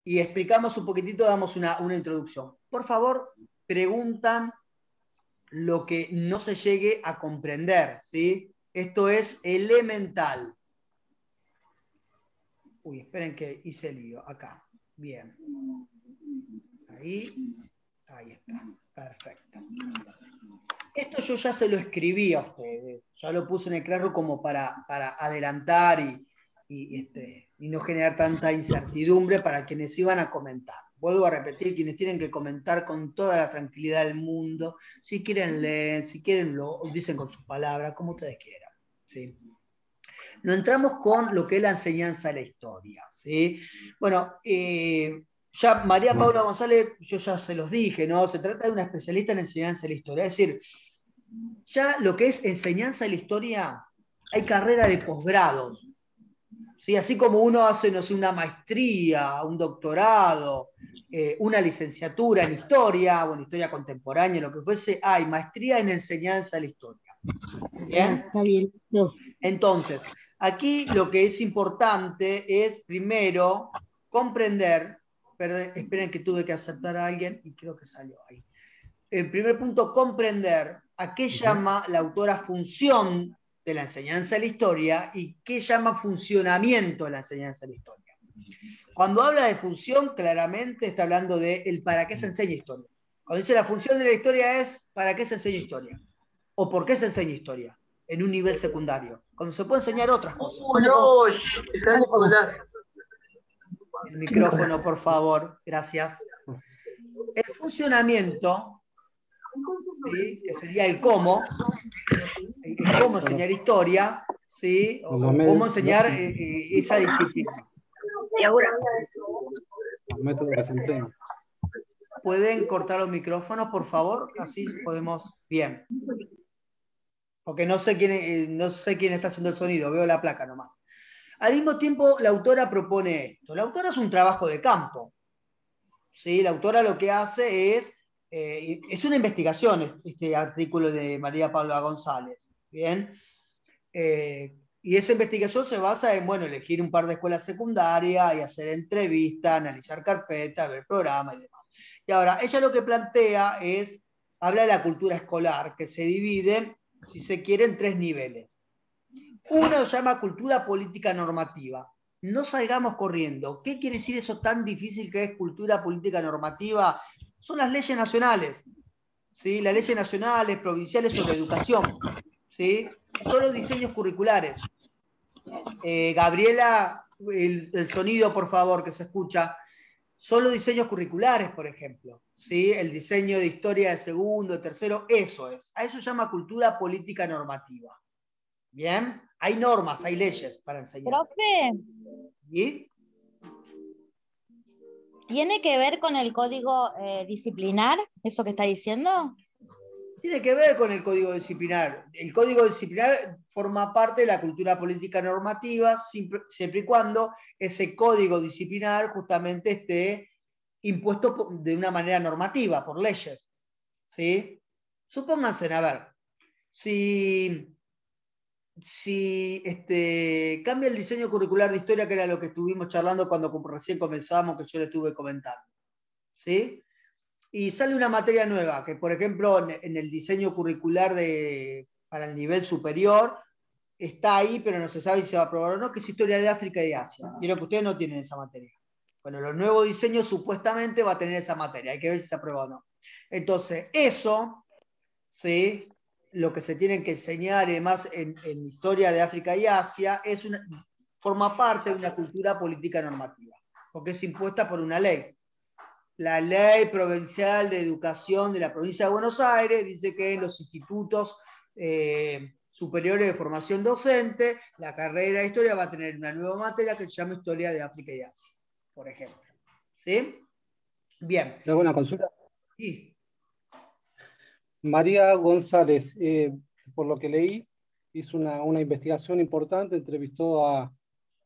y explicamos un poquitito, damos una introducción. Por favor, preguntan lo que no se llegue a comprender, ¿sí? Esto es elemental. Uy, esperen que hice el lío. Acá. Bien. Ahí está. Perfecto. Esto yo ya se lo escribí a ustedes. Ya lo puse en el claro como para adelantar y no generar tanta incertidumbre para quienes iban a comentar. Vuelvo a repetir, quienes tienen que comentar con toda la tranquilidad del mundo. Si quieren leer, si quieren lo dicen con sus palabras, como ustedes quieran. ¿Sí? Nos entramos con lo que es la enseñanza de la historia. ¿Sí? Bueno, ya María Paula González, yo ya se los dije, ¿no? Se trata de una especialista en enseñanza de la historia. Es decir, ya lo que es enseñanza de la historia, hay carrera de posgrados. ¿Sí? Así como uno hace, no sé, una maestría, un doctorado, una licenciatura en historia, o en historia contemporánea, lo que fuese, hay maestría en enseñanza de la historia. ¿Bien? Está bien. No. Entonces, aquí lo que es importante es, primero, comprender, esperen que tuve que aceptar a alguien y creo que salió ahí. El primer punto, comprender a qué llama la autora función de la enseñanza de la historia y qué llama funcionamiento de la enseñanza de la historia. Cuando habla de función, claramente está hablando de el para qué se enseña historia. Cuando dice la función de la historia es para qué se enseña historia o por qué se enseña historia en un nivel secundario, cuando se puede enseñar otras cosas. No, está Nicolás. El micrófono, por favor, gracias. El funcionamiento, ¿sí? Que sería el cómo enseñar historia, ¿sí? O cómo enseñar esa disciplina. Y ahora. Los métodos que se emplean. ¿Pueden cortar los micrófonos, por favor? Así podemos. Bien. Porque no sé quién está haciendo el sonido, veo la placa nomás. Al mismo tiempo, la autora propone esto. La autora es un trabajo de campo. ¿Sí? La autora lo que hace es una investigación, este artículo de María Paula González. ¿Bien? Y esa investigación se basa en, bueno, elegir un par de escuelas secundarias y hacer entrevistas, analizar carpetas, ver programas y demás. Y ahora, ella lo que plantea habla de la cultura escolar, que se divide, si se quiere, en 3 niveles. Uno se llama cultura política normativa. No salgamos corriendo. ¿Qué quiere decir eso tan difícil que es cultura política normativa? Son las leyes nacionales, ¿sí? Las leyes nacionales, provinciales sobre educación, ¿sí? Son los diseños curriculares. Gabriela, el sonido, por favor, que se escucha. Son los diseños curriculares, por ejemplo. ¿Sí? El diseño de historia de segundo, de tercero, eso es. A eso se llama cultura política normativa. ¿Bien? Hay normas, hay leyes para enseñar. Profe, ¿Y? ¿tiene que ver con el código disciplinar, eso que está diciendo? Tiene que ver con el código disciplinar. El código disciplinar forma parte de la cultura política normativa siempre y cuando ese código disciplinar justamente esté impuesto de una manera normativa, por leyes. ¿Sí? Supónganse, a ver, si cambia el diseño curricular de historia, que era lo que estuvimos charlando cuando recién comenzamos, que yo le estuve comentando. ¿Sí? Y sale una materia nueva, que por ejemplo en el diseño curricular para el nivel superior está ahí, pero no se sabe si se va a aprobar o no, que es historia de África y de Asia. Quiero que ustedes no tienen esa materia. Bueno, los nuevos diseños supuestamente va a tener esa materia, hay que ver si se aprueba o no. Entonces, eso, ¿sí? Lo que se tienen que enseñar y demás en historia de África y Asia forma parte de una cultura política normativa, porque es impuesta por una ley. La Ley Provincial de Educación de la Provincia de Buenos Aires dice que en los institutos superiores de formación docente, la carrera de historia va a tener una nueva materia que se llama Historia de África y Asia, por ejemplo. ¿Sí? Bien. ¿Tengo una consulta? Sí. María González, por lo que leí, hizo una investigación importante, entrevistó a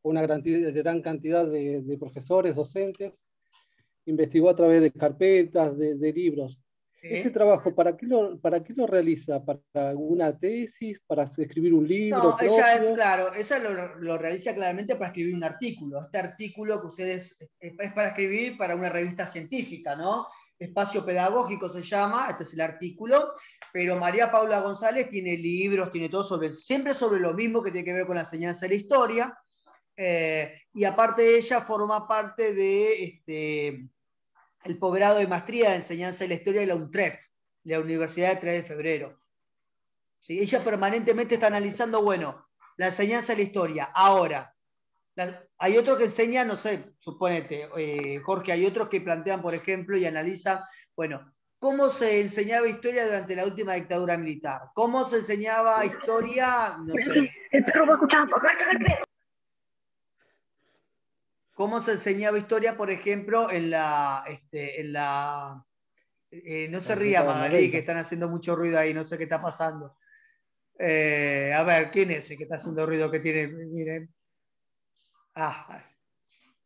una gran cantidad de profesores, docentes, investigó a través de carpetas, de libros. ese trabajo, para qué lo realiza? ¿Para alguna tesis? ¿Para escribir un libro No, ella es, propio? claro, ella lo realiza claramente para escribir un artículo. Este artículo que ustedes, es para escribir para una revista científica, ¿no? Espacio Pedagógico se llama, este es el artículo, pero María Paula González tiene libros, tiene todo siempre sobre lo mismo que tiene que ver con la enseñanza de la historia, y aparte de ella forma parte de el posgrado de maestría de enseñanza de la historia de la UNTREF, de la Universidad de 3 de Febrero. ¿Sí? Ella permanentemente está analizando, bueno, la enseñanza de la historia. Ahora, hay otros que enseñan, no sé, suponete, Jorge, hay otros que plantean, por ejemplo, y analizan, bueno, cómo se enseñaba historia durante la última dictadura militar, cómo se enseñaba historia, no sé. El perro va escuchando, acá está el perro. Cómo se enseñaba historia, por ejemplo, no se En la ría década del Magalí, que 90. están haciendo mucho ruido ahí, no sé qué está pasando. A ver, ¿quién es el que está haciendo ruido que tiene? Miren. Ah,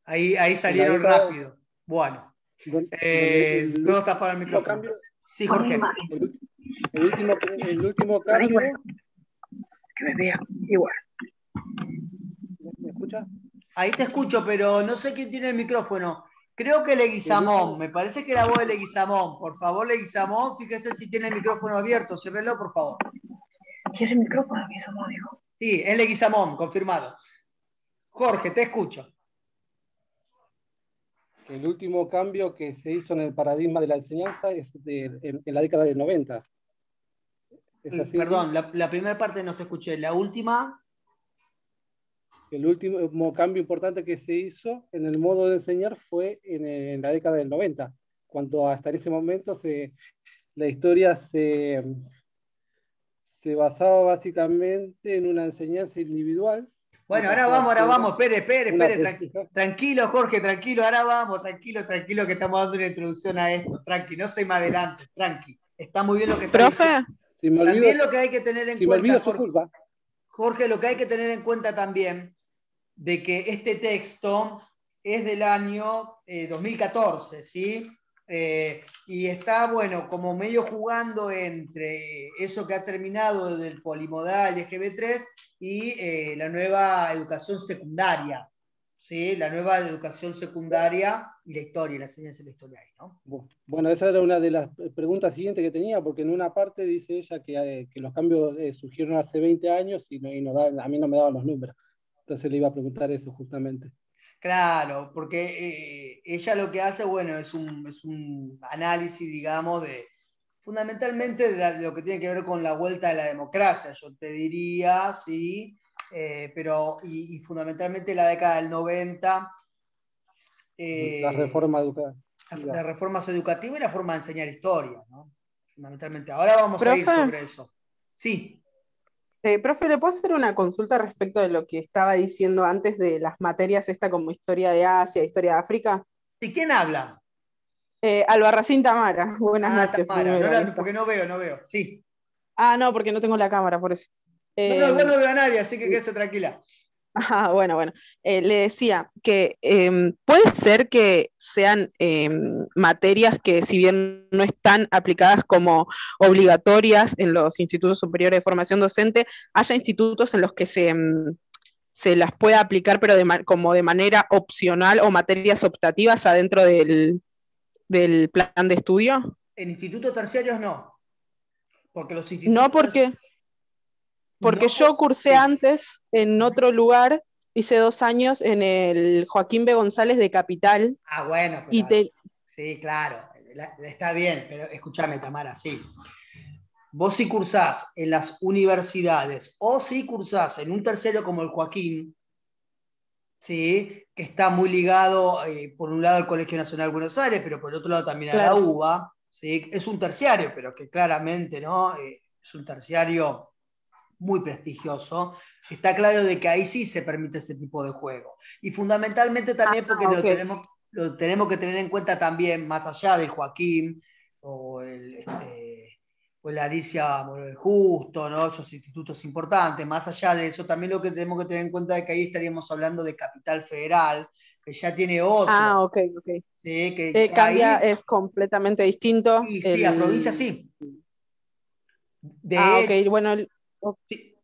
ahí En la salieron década rápido. Bueno, donde el todos taparon el último micrófono. cambio, Sí, Buena Jorge. imagen, el último buena cambio, imagen. Que me vea igual. ¿me escucha? Ahí te escucho, pero no sé quién tiene el micrófono. Creo que El Leguizamón, último, me parece que la voz de Leguizamón. Por favor, Leguizamón, fíjese si tiene el micrófono abierto. Ciérrelo, por favor. Cierra el micrófono, que eso no dijo. Sí, es Leguizamón, confirmado. Jorge, te escucho. el último cambio que se hizo en el paradigma de la enseñanza es en la década del 90. ¿Es así? Perdón, la primera parte no te escuché. La última. El último cambio importante que se hizo en el modo de enseñar fue en la década del 90, cuando hasta ese momento la historia se basaba básicamente en una enseñanza individual que Bueno, pasó a ahora ser vamos, una espere, práctica. tranquilo, Jorge, tranquilo, ahora vamos, tranquilo, que estamos dando una introducción a esto, tranqui, no se me adelante, tranqui, está muy bien lo que está diciendo. Profe, Si me olvido, También lo que hay que tener en si me cuenta, olvido su culpa. Jorge, lo que hay que tener en cuenta también, de que este texto es del año 2014, ¿sí? Y está, bueno, como medio jugando entre eso que ha terminado del polimodal de GB3 y la nueva educación secundaria, ¿sí? La nueva educación secundaria y la historia, la enseñanza de la historia ahí, ¿no? Bueno, esa era una de las preguntas siguientes que tenía, porque en una parte dice ella que los cambios surgieron hace 20 años y a mí no me daban los números. Entonces le iba a preguntar eso justamente. Claro, porque ella lo que hace, bueno, es un análisis, digamos, fundamentalmente de lo que tiene que ver con la vuelta de la democracia, yo te diría, sí, pero y fundamentalmente la década del 90, La reforma educativa. las reformas educativas y la forma de enseñar historia, ¿no? Fundamentalmente. Ahora vamos a ir profe, sobre eso. Sí, profe, ¿le puedo hacer una consulta respecto de lo que estaba diciendo antes de las materias esta como historia de Asia, historia de África? ¿y quién habla? Albarracín Tamara, buenas Ah, noches, Tamara, primero. porque no veo, sí. Ah, no, porque no tengo la cámara, por eso. No, igual Eh, no veo a nadie, así que quédese tranquila. bueno. Le decía que puede ser que sean materias que si bien no están aplicadas como obligatorias en los institutos superiores de formación docente, haya institutos en los que se las pueda aplicar, pero como de manera opcional o materias optativas adentro del plan de estudio. En institutos terciarios no, porque los No institutos porque no, yo cursé sí. antes en otro lugar, hice 2 años en el Joaquín B. González de Capital, Ah, bueno, pero y te, sí, claro, está bien, pero escúchame, Tamara, sí. Vos si cursás en las universidades o si cursás en un terciario como el Joaquín, ¿sí? Que está muy ligado, por un lado, al Colegio Nacional de Buenos Aires, pero por otro lado también a la claro, UBA, ¿sí? Es un terciario, pero que claramente, ¿no? Es un terciario muy prestigioso. Está claro de que ahí sí se permite ese tipo de juego. Y fundamentalmente también porque ok. lo tenemos que tener en cuenta también, más allá del Joaquín o o el Alicia Moreno de Justo, ¿no? Esos institutos importantes. Más allá de eso, también lo que tenemos que tener en cuenta es que ahí estaríamos hablando de Capital Federal. que ya tiene otro. Ah, ok. ¿Sí? Que ya Cambia, ahí, es completamente distinto. y sí, a provincia sí. Ah, De ok, bueno. sí,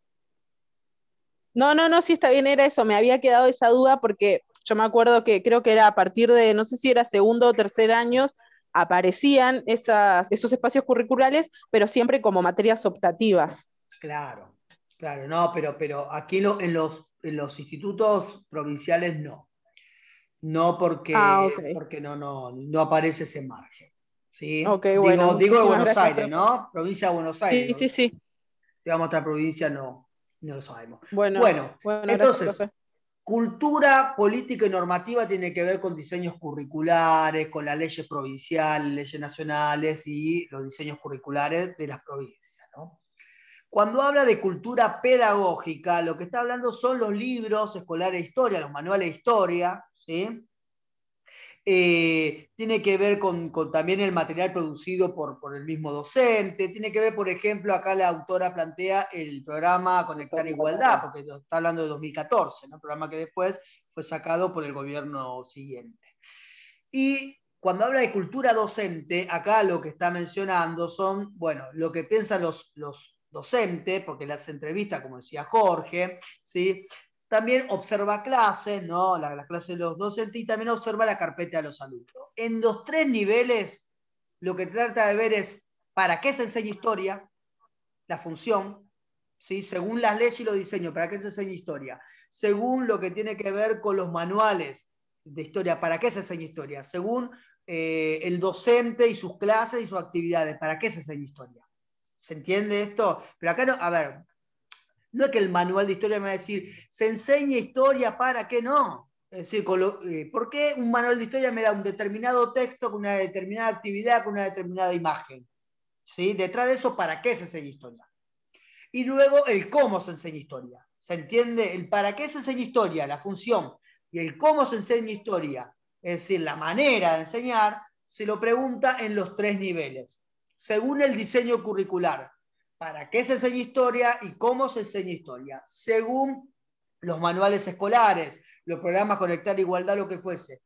No, sí está bien, era eso. Me había quedado esa duda porque yo me acuerdo que creo que era a partir de, no sé si era segundo o tercer años, aparecían esos espacios curriculares, pero siempre como materias optativas. claro, claro, no, pero aquí en los institutos provinciales no. No Ah, ok. porque no aparece ese margen. ¿Sí? Ok, bueno, Digo de muchísimas Buenos gracias, Aires, profe. ¿no? Provincia de Buenos Aires. Sí, ¿No? sí, sí. Si vamos a otra provincia, no lo sabemos. Bueno, Bueno, gracias, entonces, profe. cultura política y normativa tiene que ver con diseños curriculares, con las leyes provinciales, leyes nacionales y los diseños curriculares de las provincias, ¿no? Cuando habla de cultura pedagógica, lo que está hablando son los libros escolares de historia, los manuales de historia, ¿sí? Tiene que ver con también el material producido por el mismo docente, tiene que ver, por ejemplo, acá la autora plantea el programa Conectar Igualdad, porque está hablando de 2014, ¿no? Un programa que después fue sacado por el gobierno siguiente. Y cuando habla de cultura docente, acá lo que está mencionando son, bueno, lo que piensan los docentes, porque las entrevistas, como decía Jorge, ¿sí? También observa clases, ¿no? La clase de los docentes, y también observa la carpeta de los alumnos. En los tres niveles, lo que trata de ver es para qué se enseña historia, la función, ¿sí? Según las leyes y los diseños, para qué se enseña historia. Según lo que tiene que ver con los manuales de historia, para qué se enseña historia. Según el docente y sus clases y sus actividades, para qué se enseña historia. ¿Se entiende esto? Pero acá no, a ver, no es que el manual de historia me va a decir, se enseña historia, ¿para qué no? Es decir, ¿por qué un manual de historia me da un determinado texto con una determinada actividad, con una determinada imagen? ¿Sí? Detrás de eso, ¿para qué se enseña historia? Y luego el cómo se enseña historia. ¿Se entiende? El para qué se enseña historia, la función, y el cómo se enseña historia, es decir, la manera de enseñar, se lo pregunta en los tres niveles, según el diseño curricular. ¿Para qué se enseña historia y cómo se enseña historia? Según los manuales escolares, los programas Conectar Igualdad, lo que fuese.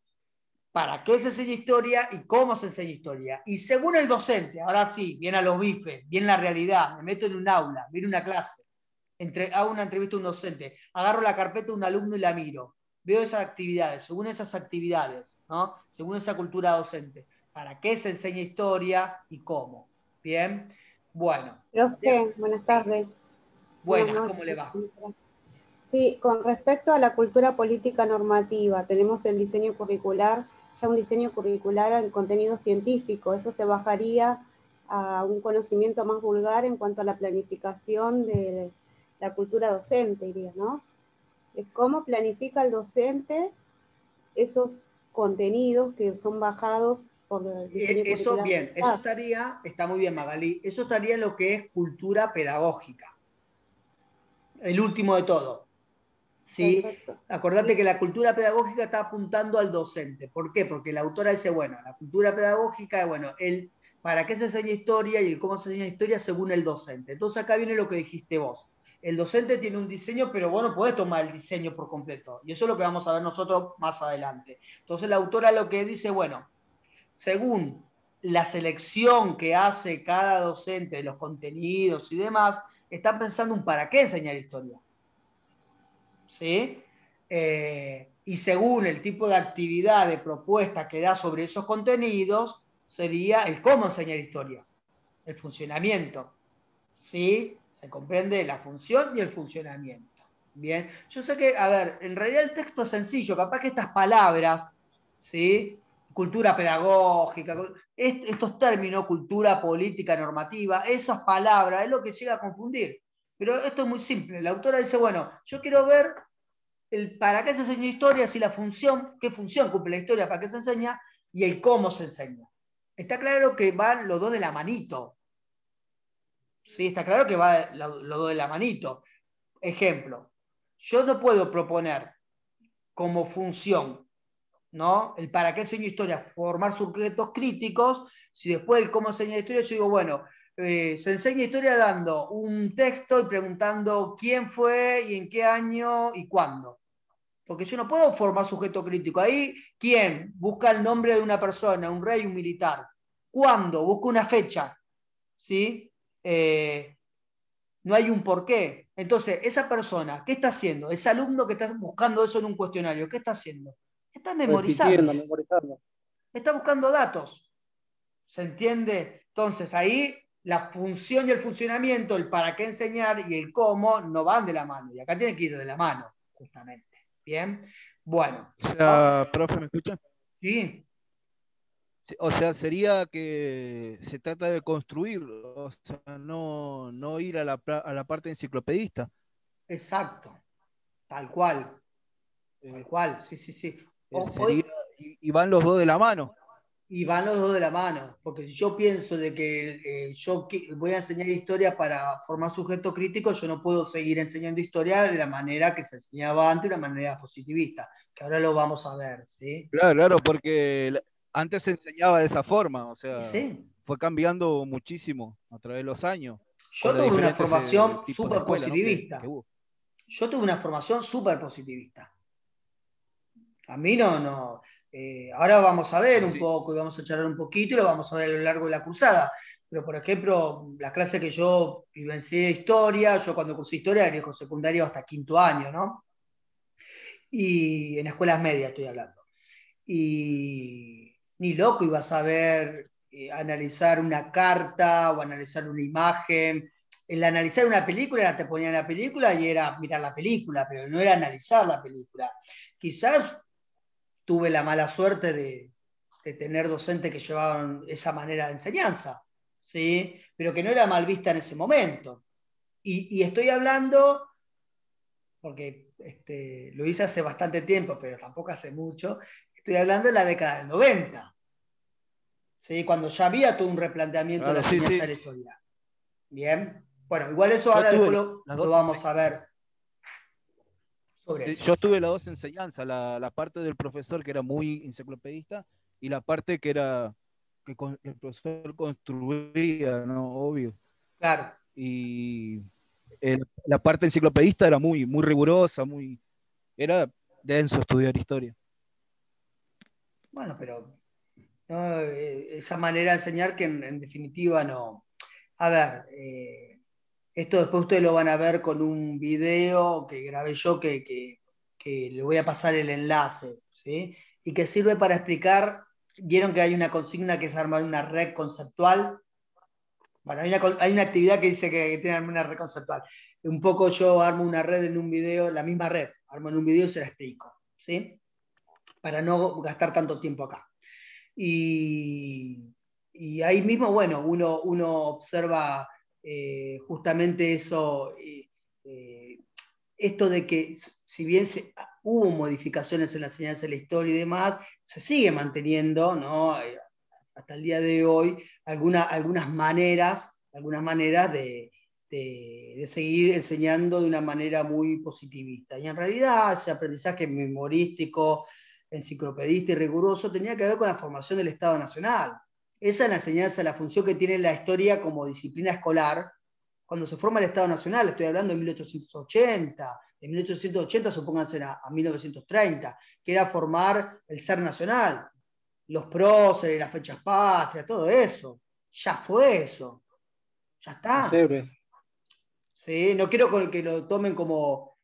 ¿Para qué se enseña historia y cómo se enseña historia? Y según el docente, ahora sí, viene a los bifes, viene la realidad, me meto en un aula, viene una clase, hago una entrevista a un docente, agarro la carpeta de un alumno y la miro, veo esas actividades, según esas actividades, ¿no? Según esa cultura docente, ¿para qué se enseña historia y cómo? Bien, bueno. Profe, buenas tardes. Buenas Buenas, ¿cómo le noches. va? Sí, con respecto a la cultura política normativa, tenemos el diseño curricular, ya un diseño curricular en contenido científico, eso se bajaría a un conocimiento más vulgar en cuanto a la planificación de la cultura docente, diría, ¿no? ¿Cómo planifica el docente esos contenidos que son bajados por el diseño Eso, curricular? bien, eso está muy bien, Magalí, eso estaría en lo que es cultura pedagógica, el último de todo. ¿Sí? Perfecto. Acordate que la cultura pedagógica está apuntando al docente. ¿Por qué? Porque la autora dice, bueno, la cultura pedagógica es, bueno, para qué se enseña historia y el cómo se enseña historia según el docente. Entonces acá viene lo que dijiste vos. El docente tiene un diseño, pero vos no podés tomar el diseño por completo. Y eso es lo que vamos a ver nosotros más adelante. Entonces la autora lo que dice, bueno, según la selección que hace cada docente de los contenidos y demás, están pensando un para qué enseñar historia. ¿Sí? Y según el tipo de actividad, de propuesta que da sobre esos contenidos, sería el cómo enseñar historia, el funcionamiento. ¿Sí? Se comprende la función y el funcionamiento. Bien, yo sé que, a ver, en realidad el texto es sencillo, capaz que estas palabras, ¿sí? Cultura pedagógica, estos términos, cultura política normativa, esas palabras, es lo que llega a confundir. Pero esto es muy simple. La autora dice, bueno, yo quiero ver el para qué se enseña historia, si la función, qué función cumple la historia, para qué se enseña, y el cómo se enseña. Está claro que van los dos de la manito. ¿Sí? Está claro que van los dos de la manito. Ejemplo, yo no puedo proponer como función, ¿no? El para qué enseño historia, formar sujetos críticos, si después el cómo enseña historia, yo digo, bueno, se enseña historia dando un texto y preguntando quién fue y en qué año y cuándo. Porque yo no puedo formar sujeto crítico. Ahí, ¿quién? Busca el nombre de una persona, un rey, un militar. ¿Cuándo? Busca una fecha. ¿Sí? No hay un porqué. Entonces, esa persona, ¿qué está haciendo? Ese alumno que está buscando eso en un cuestionario, ¿qué está haciendo? Está memorizando. Memorizando. Está buscando datos. ¿Se entiende? Entonces, ahí la función y el funcionamiento, el para qué enseñar y el cómo no van de la mano. Y acá tiene que ir de la mano, justamente. ¿Bien? Bueno. O sea, profe, ¿me escucha? Sí. O sea, sería que se trata de construir, o sea, no ir a la parte enciclopedista. Exacto. Tal cual. Tal cual. Sí, sí, sí. Sería, y van los dos de la mano. Y van los dos de la mano, porque si yo pienso de que voy a enseñar historia para formar sujeto crítico, yo no puedo seguir enseñando historia de la manera que se enseñaba antes, de una manera positivista, que ahora lo vamos a ver, ¿sí? Claro, porque antes se enseñaba de esa forma, o sea, sí. Fue cambiando muchísimo a través de los años. Yo tuve una formación súper positivista. Que hubo. Yo tuve una formación súper positivista. A mí no. Ahora vamos a ver un poco y vamos a charlar un poquito y lo vamos a ver a lo largo de la cursada. Pero, por ejemplo, las clases que yo vivencié historia, yo cuando cursé historia era secundario hasta quinto año, ¿no? Y en escuelas medias estoy hablando. Y ni loco ibas a ver, analizar una carta o analizar una imagen. El analizar una película, te ponían la película y era mirar la película, pero no era analizar la película. Quizás tuve la mala suerte de tener docentes que llevaban esa manera de enseñanza, ¿sí? Pero que no era mal vista en ese momento. Y estoy hablando, porque lo hice hace bastante tiempo, pero tampoco hace mucho, estoy hablando de la década del 90, ¿sí? Cuando ya había todo un replanteamiento de la enseñanza de la historia. Bien, bueno, igual eso ahora después lo vamos a ver. Yo tuve las dos enseñanzas, la parte del profesor que era muy enciclopedista y la parte que era que el profesor construía, ¿no? Obvio. Claro. Y la parte enciclopedista era muy rigurosa, era denso estudiar historia. Bueno, pero ¿no? Esa manera de enseñar que en definitiva no. A ver, esto después ustedes lo van a ver con un video que grabé yo que le voy a pasar el enlace, ¿sí? Y que sirve para explicar, vieron que hay una consigna que es armar una red conceptual. Bueno, hay una actividad que dice que tiene una red conceptual. Un poco yo armo una red en un video, la misma red, armo en un video y se la explico, ¿sí? Para no gastar tanto tiempo acá. Y ahí mismo, bueno, uno observa justamente eso, esto de que si bien hubo modificaciones en la enseñanza de la historia y demás, se sigue manteniendo, ¿no? Hasta el día de hoy, algunas maneras de seguir enseñando de una manera muy positivista. Y en realidad ese aprendizaje memorístico, enciclopedista y riguroso tenía que ver con la formación del Estado Nacional. Esa es la enseñanza, la función que tiene la historia como disciplina escolar cuando se forma el Estado Nacional. Estoy hablando de 1880, de 1880 supónganse a 1930, que era formar el ser nacional, los próceres, las fechas patrias, todo eso. Ya fue eso. Ya está. Sí, no quiero que lo tomen como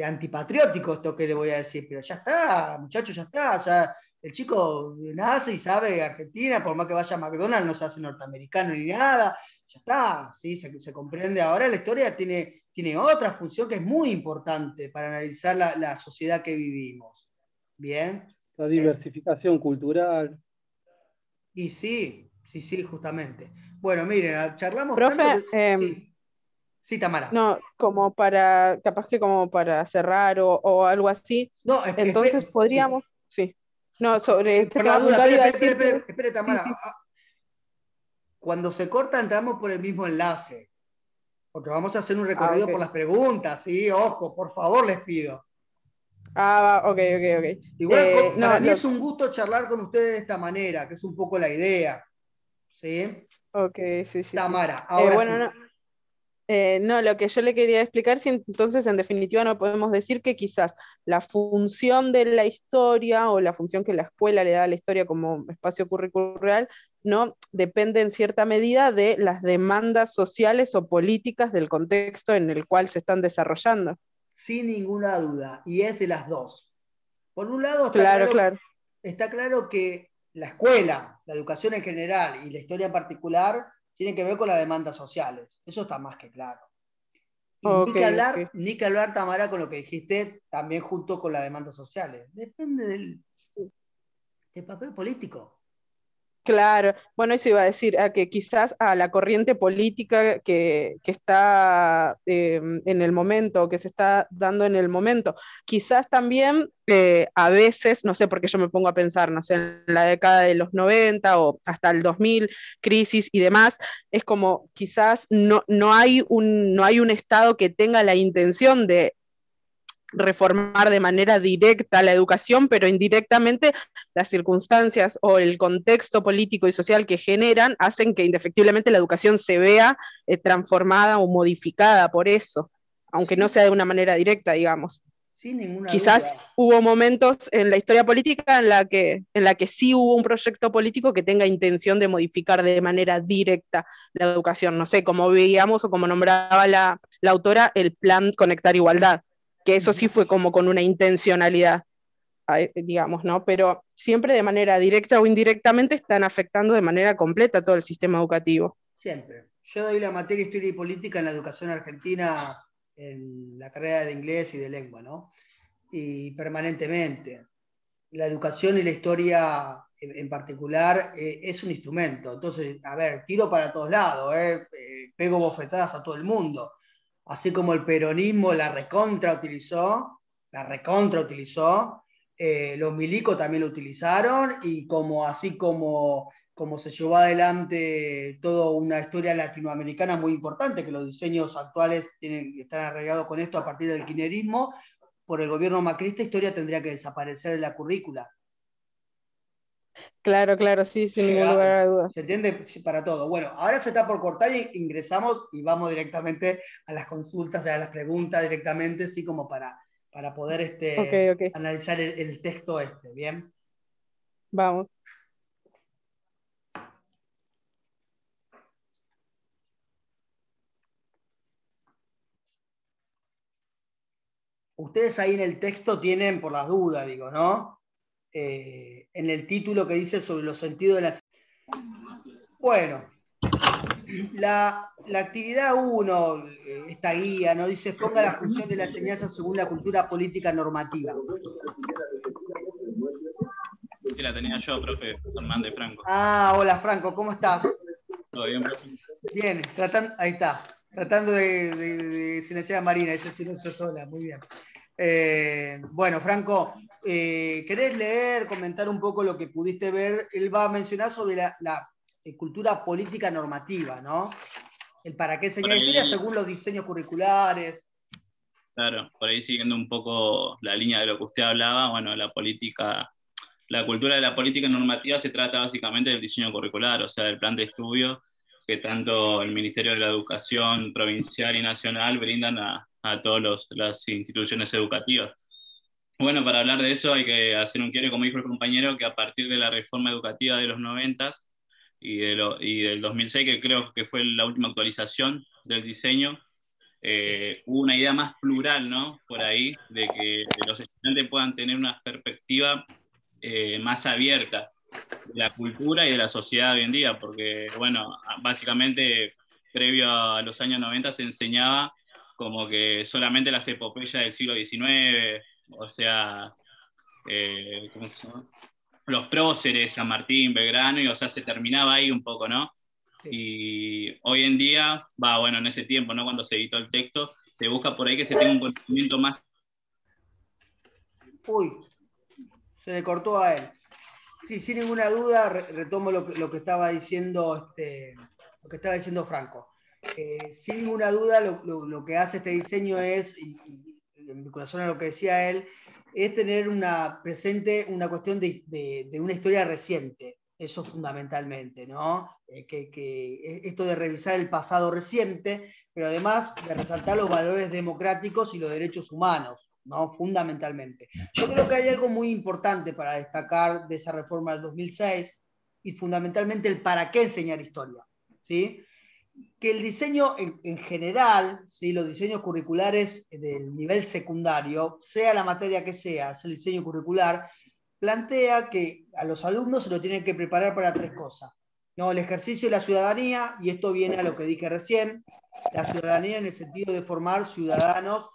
antipatriótico esto que le voy a decir, pero ya está, muchachos, ya está. Ya, el chico nace y sabe Argentina, por más que vaya a McDonald's, no se hace norteamericano ni nada. Ya está, ¿sí? Se comprende. Ahora la historia tiene otra función que es muy importante para analizar la sociedad que vivimos. Bien. La diversificación cultural. Y sí, justamente. Bueno, miren, charlamos Profe, tanto que... Sí, Tamara. No, capaz que como para cerrar o algo así. No, entonces podríamos, sí. No, sobre este tema duda, puntual iba a decir espere, Tamara. Sí. Cuando se corta entramos por el mismo enlace, porque vamos a hacer un recorrido por las preguntas, ¿sí? Ojo, por favor, les pido. Ok. Igual para mí es un gusto charlar con ustedes de esta manera, que es un poco la idea. ¿Sí? Ok, sí. Tamara, ahora bueno, sí. no. No, lo que yo le quería explicar, si entonces en definitiva no podemos decir que quizás la función de la historia o la función que la escuela le da a la historia como espacio curricular no depende en cierta medida de las demandas sociales o políticas del contexto en el cual se están desarrollando. Sin ninguna duda, y es de las dos. Por un lado Claro. Está claro que la escuela, la educación en general y la historia en particular tienen que ver con las demandas sociales. Eso está más que claro. Y Ok. ni que hablar, Tamara, con lo que dijiste, también junto con las demandas sociales. Depende del papel político. Claro, bueno, eso iba a decir, a que quizás a la corriente política que está en el momento, que se está dando en el momento, quizás también a veces, no sé, porque yo me pongo a pensar, no sé, en la década de los 90 o hasta el 2000, crisis y demás, es como quizás no hay un Estado que tenga la intención de reformar de manera directa la educación, pero indirectamente las circunstancias o el contexto político y social que generan hacen que indefectiblemente la educación se vea transformada o modificada por eso, aunque no sea de una manera directa, digamos. Sin ninguna Quizás duda. hubo momentos en la historia política en la que sí hubo un proyecto político que tenga intención de modificar de manera directa la educación, no sé, como veíamos o como nombraba la autora, el plan Conectar Igualdad, que eso sí fue como con una intencionalidad, digamos, ¿no? Pero siempre de manera directa o indirectamente están afectando de manera completa todo el sistema educativo. Siempre. Yo doy la materia Historia y Política en la educación argentina, en la carrera de inglés y de lengua, ¿no? Y permanentemente. La educación y la historia en particular es un instrumento. Entonces, a ver, tiro para todos lados, pego bofetadas a todo el mundo. Así como el peronismo la recontra utilizó, los milicos también lo utilizaron, y así como se llevó adelante toda una historia latinoamericana muy importante, que los diseños actuales están arraigados con esto a partir del kirchnerismo, por el gobierno macrista, historia tendría que desaparecer de la currícula. Claro, sí, sin ningún lugar a dudas. ¿Se entiende? Para todo. Bueno, ahora se está por cortar y ingresamos y vamos directamente a las consultas, a las preguntas directamente, así como para poder Okay. analizar el texto ¿bien? Vamos. Ustedes ahí en el texto tienen, por las dudas, digo, ¿no? En el título que dice sobre los sentidos de las... Bueno, la actividad 1, esta guía, ¿no? Dice, ponga la función de la enseñanza según la cultura política normativa. Sí, la tenía yo, profe Fernández Franco. Ah, hola Franco, ¿cómo estás? ¿Todo bien, profe? Bien, ahí está. Tratando de silenciar a Marina, ese silencio sola, muy bien. Bueno, Franco, ¿querés leer, comentar un poco lo que pudiste ver? Él va a mencionar sobre la cultura política normativa, ¿no? El para qué enseñar historia según los diseños curriculares. Claro, por ahí siguiendo un poco la línea de lo que usted hablaba, bueno, la cultura de la política normativa se trata básicamente del diseño curricular, o sea, del plan de estudio que tanto el Ministerio de la Educación provincial y nacional brindan a todas las instituciones educativas. Bueno, para hablar de eso hay que hacer un quiebre, como dijo el compañero, que a partir de la reforma educativa de los 90 y del 2006, que creo que fue la última actualización del diseño, hubo una idea más plural, ¿no? Por ahí, de que los estudiantes puedan tener una perspectiva más abierta de la cultura y de la sociedad hoy en día, porque, bueno, básicamente, previo a los años 90 se enseñaba como que solamente las epopeyas del siglo XIX, o sea, ¿cómo se llama? Los próceres, San Martín, Belgrano, y o sea, se terminaba ahí un poco, ¿no? Sí. Y hoy en día, bueno, en ese tiempo, ¿no? Cuando se editó el texto, se busca por ahí que se tenga un conocimiento más. Uy, se le cortó a él. Sí, sin ninguna duda, retomo lo que estaba diciendo Franco. Sin ninguna duda, lo que hace este diseño es, y en vinculación a lo que decía él, es tener presente una cuestión de una historia reciente. Eso fundamentalmente, ¿no? Que esto de revisar el pasado reciente, pero además de resaltar los valores democráticos y los derechos humanos, ¿no? Fundamentalmente. Yo creo que hay algo muy importante para destacar de esa reforma del 2006 y fundamentalmente el para qué enseñar historia, ¿sí? Que el diseño en general, ¿sí? Los diseños curriculares del nivel secundario, sea la materia que sea, es el diseño curricular, plantea que a los alumnos se lo tienen que preparar para 3 cosas, ¿no? El ejercicio de la ciudadanía, y esto viene a lo que dije recién, la ciudadanía en el sentido de formar ciudadanos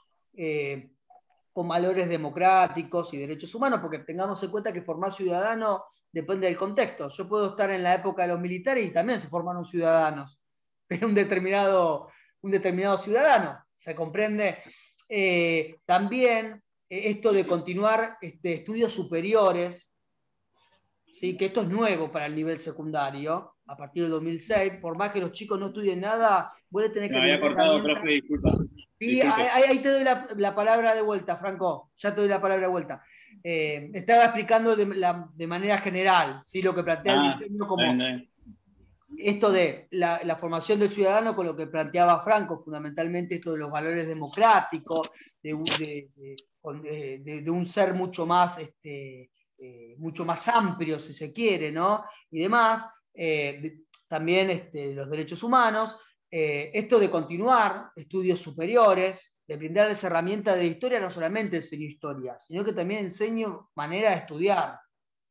con valores democráticos y derechos humanos, porque tengamos en cuenta que formar ciudadanos depende del contexto. Yo puedo estar en la época de los militares y también se formaron ciudadanos, pero un determinado ciudadano, ¿se comprende? También esto de continuar estudios superiores, ¿sí? Que esto es nuevo para el nivel secundario, a partir del 2006, por más que los chicos no estudien nada, vos tenés que... Me había cortado, profe, disculpa. Sí, ahí te doy la palabra de vuelta, Franco, ya te doy la palabra de vuelta. Estaba explicando de manera general, ¿sí? Lo que plantea el diseño como... Esto de la formación del ciudadano con lo que planteaba Franco, fundamentalmente esto de los valores democráticos, de un ser mucho más amplio, si se quiere, ¿no? Y demás, también los derechos humanos, esto de continuar estudios superiores, de brindarles herramientas de historia, no solamente enseño historia, sino que también enseño manera de estudiar,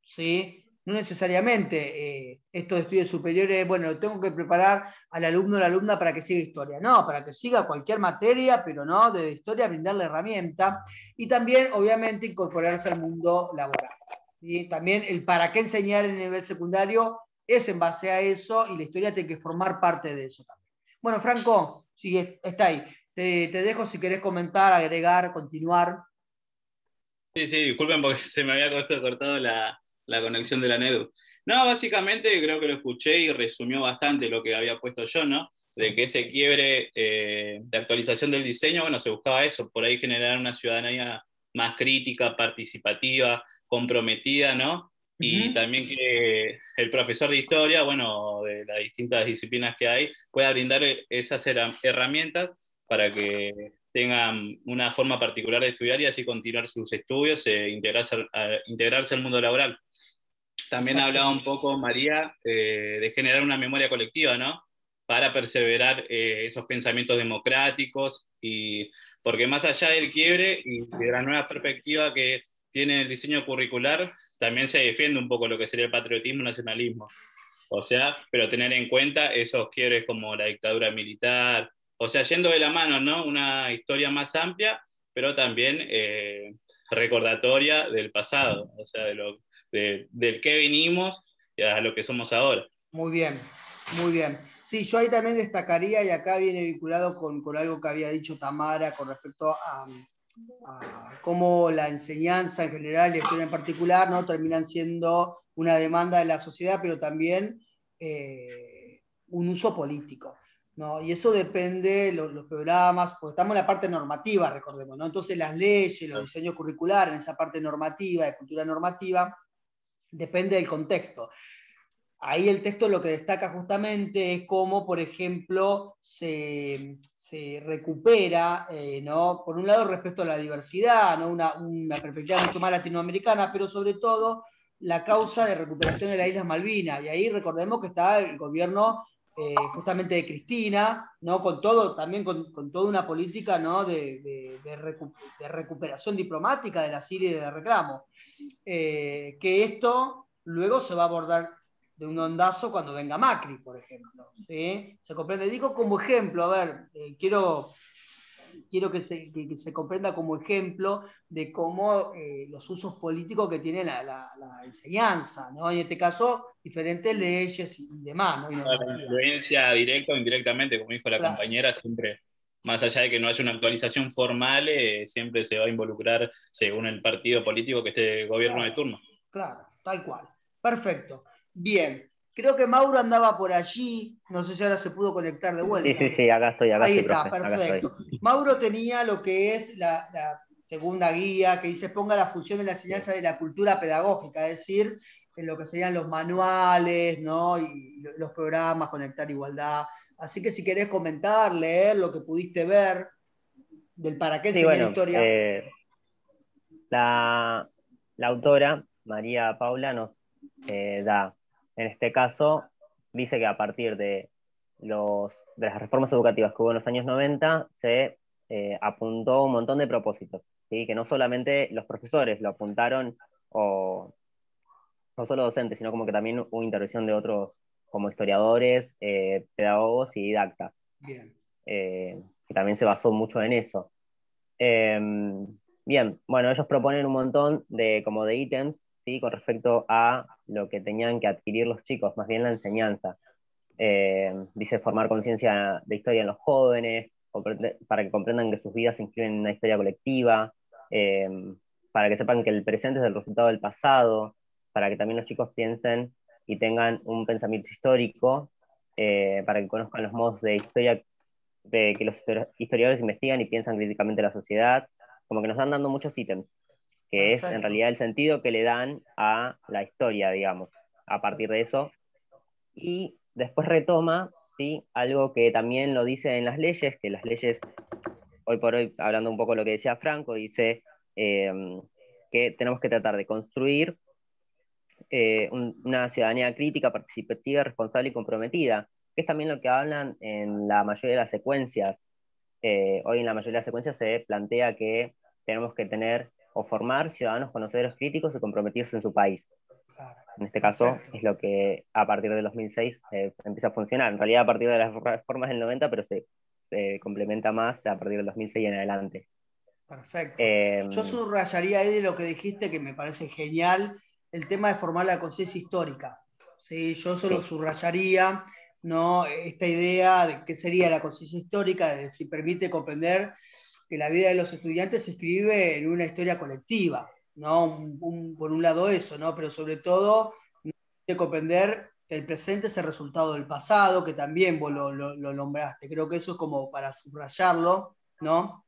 ¿sí? No necesariamente estos estudios superiores, bueno, lo tengo que preparar al alumno o la alumna para que siga historia. No, para que siga cualquier materia, pero no, de historia brindarle herramienta. Y también, obviamente, incorporarse al mundo laboral. ¿Sí? También el para qué enseñar en el nivel secundario es en base a eso y la historia tiene que formar parte de eso también. Bueno, Franco, sigue, está ahí. Te dejo si querés comentar, agregar, continuar. Sí, disculpen porque se me había cortado la conexión de la NEDU. No, básicamente creo que lo escuché y resumió bastante lo que había puesto yo, ¿no? De que ese quiebre de actualización del diseño, bueno, se buscaba eso, por ahí generar una ciudadanía más crítica, participativa, comprometida, ¿no? Y también que el profesor de historia, bueno, de las distintas disciplinas que hay, pueda brindar esas herramientas para que tengan una forma particular de estudiar y así continuar sus estudios e integrarse al mundo laboral. También hablaba un poco, María, de generar una memoria colectiva, ¿no? Para perseverar esos pensamientos democráticos, y porque más allá del quiebre y de la nueva perspectiva que tiene el diseño curricular, también se defiende un poco lo que sería el patriotismo y nacionalismo. O sea, pero tener en cuenta esos quiebres como la dictadura militar, o sea, yendo de la mano, ¿no? Una historia más amplia, pero también recordatoria del pasado, o sea, del que venimos y a lo que somos ahora. Muy bien, muy bien. Sí, yo ahí también destacaría, y acá viene vinculado con algo que había dicho Tamara con respecto a cómo la enseñanza en general y la historia en particular, ¿no? Terminan siendo una demanda de la sociedad, pero también un uso político, ¿no? Y eso depende, los programas, porque estamos en la parte normativa, recordemos, ¿no? Entonces las leyes, los diseños curriculares, en esa parte normativa, de cultura normativa, depende del contexto. Ahí el texto lo que destaca justamente es cómo, por ejemplo, se recupera, ¿no? Por un lado, respecto a la diversidad, ¿no? Una perspectiva mucho más latinoamericana, pero sobre todo la causa de recuperación de las Islas Malvinas. Y ahí recordemos que está el gobierno justamente de Cristina, ¿no? También con toda una política, ¿no? de recuperación diplomática de la Siria y de reclamo. Que esto luego se va a abordar de un ondazo cuando venga Macri, por ejemplo. ¿Sí? ¿Se comprende? Digo como ejemplo, a ver, quiero que se comprenda como ejemplo de cómo los usos políticos que tiene la enseñanza, ¿no? En este caso, diferentes leyes y demás, ¿no? Y la influencia directa o indirectamente, como dijo la compañera, siempre, más allá de que no haya una actualización formal, siempre se va a involucrar según el partido político que esté gobierno de turno. Claro, tal cual. Perfecto. Bien, creo que Mauro andaba por allí, no sé si ahora se pudo conectar de vuelta. Sí, acá estoy. Ahí está, profe, perfecto. Mauro tenía lo que es la segunda guía, que dice ponga la función de la enseñanza de la cultura pedagógica, es decir, en lo que serían los manuales, ¿no? Y los programas, Conectar Igualdad. Así que si querés comentar, leer lo que pudiste ver del para qué Sí, enseñar bueno, historia. la autora, María Paula, nos da, en este caso, dice que a partir de las reformas educativas que hubo en los años 90, se apuntó un montón de propósitos, ¿sí? Que no solamente los profesores lo apuntaron, o no solo docentes, sino como que también hubo intervención de otros, como historiadores, pedagogos y didactas, Bien. que también se basó mucho en eso. Bien, bueno, ellos proponen un montón como de ítems, ¿sí? Con respecto a lo que tenían que adquirir los chicos, más bien la enseñanza. Dice formar conciencia de historia en los jóvenes, para que comprendan que sus vidas se inscriben en una historia colectiva, eh, para que sepan que el presente es el resultado del pasado, para que también los chicos piensen y tengan un pensamiento histórico, para que conozcan los modos de historia de que los historiadores investigan y piensan críticamente la sociedad, como que nos están dando muchos ítems, que es en Perfecto. realidad el sentido que le dan a la historia, digamos, a partir de eso. Y después retoma, ¿sí? Algo que también lo dice en las leyes, que las leyes, hoy por hoy, hablando un poco de lo que decía Franco, dice que tenemos que tratar de construir una ciudadanía crítica, participativa, responsable y comprometida, que es también lo que hablan en la mayoría de las secuencias. Hoy en la mayoría de las secuencias se plantea que tenemos que tener o formar ciudadanos conocedores críticos y comprometidos en su país. Claro. En este caso Perfecto. es lo que a partir del 2006 empieza a funcionar. En realidad a partir de las reformas del 90, pero se complementa más a partir del 2006 en adelante. Perfecto. Yo subrayaría ahí de lo que dijiste, que me parece genial, el tema de formar la conciencia histórica. ¿Sí? Yo solo Sí. subrayaría, ¿no? Esta idea de qué sería la conciencia histórica, de si permite comprender que la vida de los estudiantes se escribe en una historia colectiva, ¿no? Por un lado eso, ¿no? Pero sobre todo de comprender que el presente es el resultado del pasado, que también vos lo nombraste. Creo que eso es como para subrayarlo, ¿no?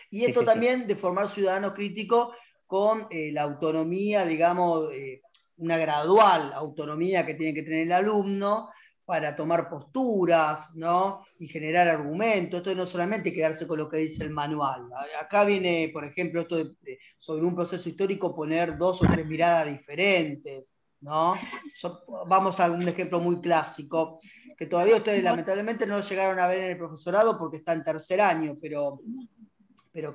Y esto Sí, sí, sí. también de formar ciudadano crítico con la autonomía, digamos, una gradual autonomía que tiene que tener el alumno para tomar posturas, ¿no? Y generar argumentos. Esto no es solamente quedarse con lo que dice el manual. Acá viene, por ejemplo, esto sobre un proceso histórico, poner dos o tres miradas diferentes, ¿no? Vamos a un ejemplo muy clásico, que todavía ustedes lamentablemente no lo llegaron a ver en el profesorado porque está en tercer año, pero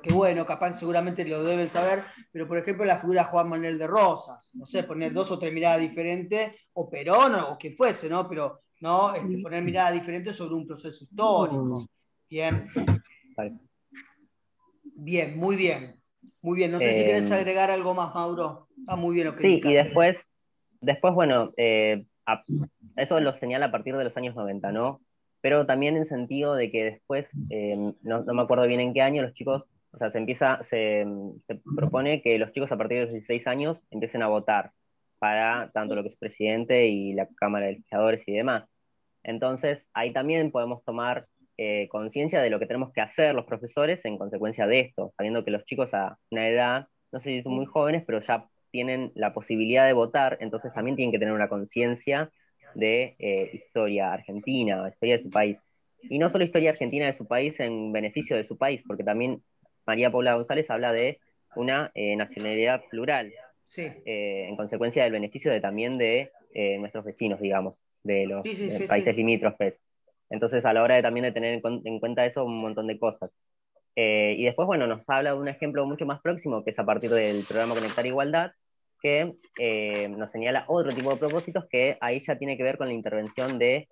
que bueno, capaz seguramente lo deben saber, pero por ejemplo la figura de Juan Manuel de Rosas, no sé, poner dos o tres miradas diferentes, o Perón, o quien fuese, ¿no? Pero no, poner miradas diferentes sobre un proceso histórico. Bien. Vale. Bien, muy bien. Muy bien. No sé si querés agregar algo más, Mauro. Está muy bien lo que Sí, y indicaste. después bueno, eso lo señala a partir de los años 90, ¿no? Pero también en sentido de que después, no me acuerdo bien en qué año, los chicos, o sea, se propone que los chicos a partir de los 16 años empiecen a votar para tanto lo que es presidente y la Cámara de Legisladores y demás. Entonces, ahí también podemos tomar conciencia de lo que tenemos que hacer los profesores en consecuencia de esto, sabiendo que los chicos a una edad, no sé si son muy jóvenes, pero ya tienen la posibilidad de votar, entonces también tienen que tener una conciencia de historia argentina, historia de su país. Y no solo historia argentina de su país en beneficio de su país, porque también María Paula González habla de una nacionalidad plural, Sí. en consecuencia del beneficio también de nuestros vecinos, digamos, de los Sí. países limítrofes. Entonces, a la hora de también de tener en cuenta eso, un montón de cosas. Y después, bueno, nos habla de un ejemplo mucho más próximo, que es a partir del programa Conectar Igualdad, que nos señala otro tipo de propósitos que ahí ya tiene que ver con la intervención de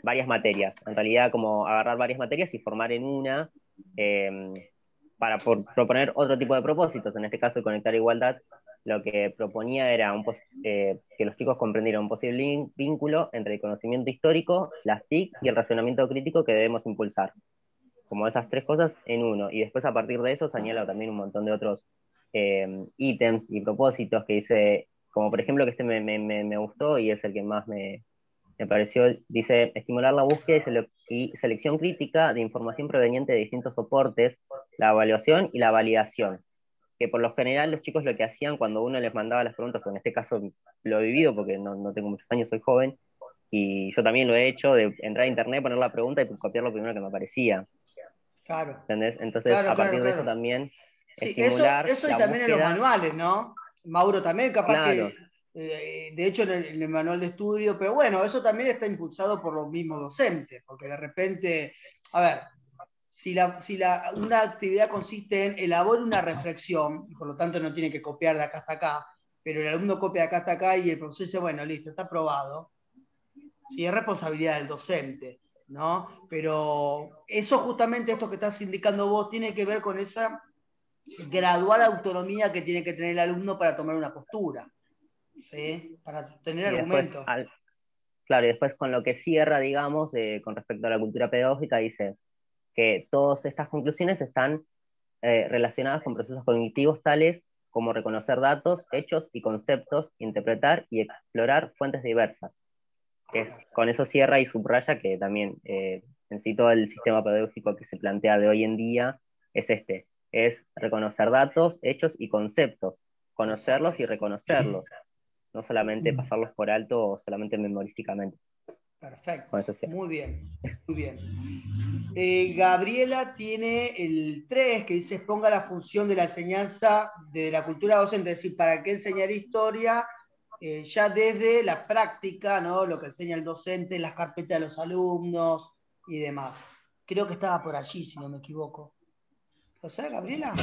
varias materias. En realidad, como agarrar varias materias y formar en una para proponer otro tipo de propósitos. En este caso, el Conectar Igualdad lo que proponía era que los chicos comprendieran un posible vínculo entre el conocimiento histórico, las TIC y el razonamiento crítico que debemos impulsar. Como esas tres cosas en uno. Y después a partir de eso señala también un montón de otros ítems y propósitos que dice, como por ejemplo que este me gustó y es el que más me pareció, dice, estimular la búsqueda y selección crítica de información proveniente de distintos soportes, la evaluación y la validación, que por lo general los chicos lo que hacían cuando uno les mandaba las preguntas, o en este caso lo he vivido porque no tengo muchos años, soy joven, y yo también lo he hecho, de entrar a internet, poner la pregunta y copiar lo primero que me aparecía. Claro. ¿Entendés? Entonces, Claro, a partir claro, de eso claro. también Sí, estimular eso y la también en los búsqueda. manuales, ¿no? Mauro también, capaz Claro, de hecho en el manual de estudio, pero bueno, eso también está impulsado por los mismos docentes, porque de repente, a ver, si una actividad consiste en elaborar una reflexión, y por lo tanto no tiene que copiar de acá hasta acá, pero el alumno copia de acá hasta acá y el profesor dice, bueno, listo, está aprobado, sí, es responsabilidad del docente, ¿no? Pero eso justamente, esto que estás indicando vos, tiene que ver con esa gradual autonomía que tiene que tener el alumno para tomar una postura, ¿sí? Para tener y después, argumentos. claro, y después con lo que cierra, digamos, con respecto a la cultura pedagógica, dice que todas estas conclusiones están relacionadas con procesos cognitivos tales como reconocer datos, hechos y conceptos, interpretar y explorar fuentes diversas. Con eso cierra y subraya que también en sí todo el sistema pedagógico que se plantea de hoy en día es es reconocer datos, hechos y conceptos, conocerlos y reconocerlos, no solamente pasarlos por alto o solamente memorísticamente. Perfecto, Con eso cierra. muy bien, muy bien. Gabriela tiene el 3 que dice exponga la función de la enseñanza de la cultura docente, es decir, para qué enseñar historia, ya desde la práctica, ¿no? Lo que enseña el docente, las carpetas de los alumnos y demás. Creo que estaba por allí, si no me equivoco. ¿Lo sabe, Gabriela?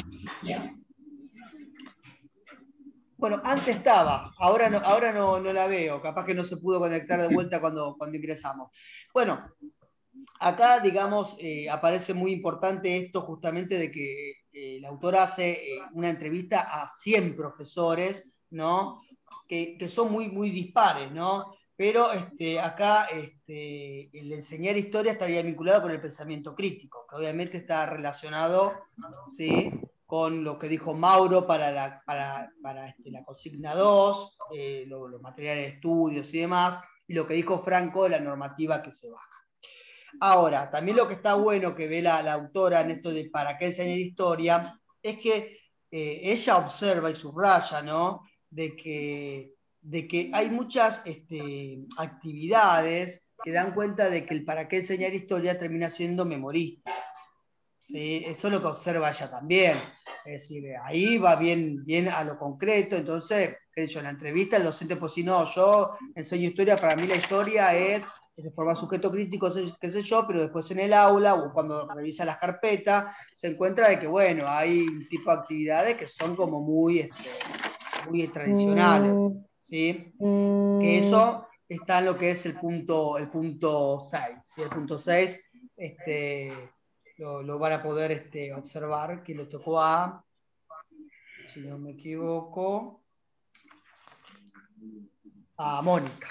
Bueno, antes estaba, ahora no la veo, capaz que no se pudo conectar de vuelta cuando ingresamos. Bueno, acá, digamos, aparece muy importante esto justamente de que el autor hace una entrevista a 100 profesores, ¿no? Que son muy dispares, ¿no? Pero acá el enseñar historia estaría vinculado con el pensamiento crítico, que obviamente está relacionado, ¿sí?, con lo que dijo Mauro para la consigna 2, los materiales de estudios y demás, y lo que dijo Franco de la normativa que se baja. Ahora, también lo que está bueno que ve la autora en esto de para qué enseñar historia, es que ella observa y subraya, ¿no?, de que hay muchas actividades que dan cuenta de que el para qué enseñar historia termina siendo memorista. ¿Sí? Eso es lo que observa ella también. Es decir, ahí va bien a lo concreto. Entonces, qué sé yo, en la entrevista el docente, pues si no, yo enseño historia, para mí la historia es de forma sujeto crítico, qué sé yo, pero después en el aula o cuando revisa las carpetas, se encuentra de que, bueno, hay un tipo de actividades que son como muy tradicionales, ¿sí? Que eso está en lo que es el punto 6. ¿Sí? El punto 6, lo van a poder observar, que le tocó a, si no me equivoco, a Mónica.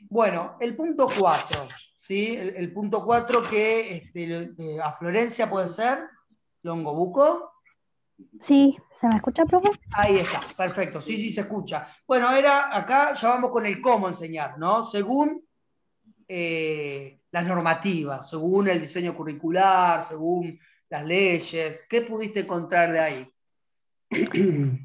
Bueno, el punto 4, ¿sí? El punto 4 que a Florencia puede ser, Longobuco. Sí, ¿se me escucha, profe? Ahí está, perfecto, sí, se escucha. Bueno, acá ya vamos con el cómo enseñar, ¿no? Según las normativas, según el diseño curricular, según las leyes. ¿Qué pudiste encontrar de ahí?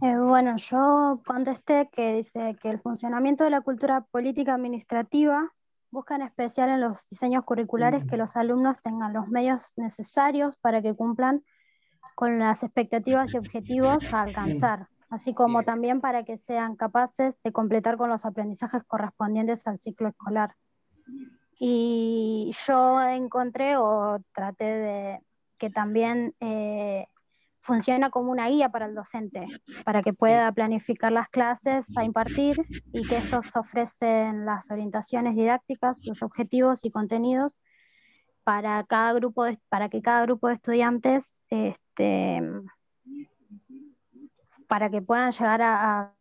Bueno, yo contesté que dice que el funcionamiento de la cultura política administrativa busca en especial en los diseños curriculares que los alumnos tengan los medios necesarios para que cumplan con las expectativas y objetivos a alcanzar, así como también para que sean capaces de completar con los aprendizajes correspondientes al ciclo escolar. Y yo encontré o traté de que también funciona como una guía para el docente, para que pueda planificar las clases a impartir y que estos ofrecen las orientaciones didácticas, los objetivos y contenidos para que cada grupo de estudiantes para que puedan llegar a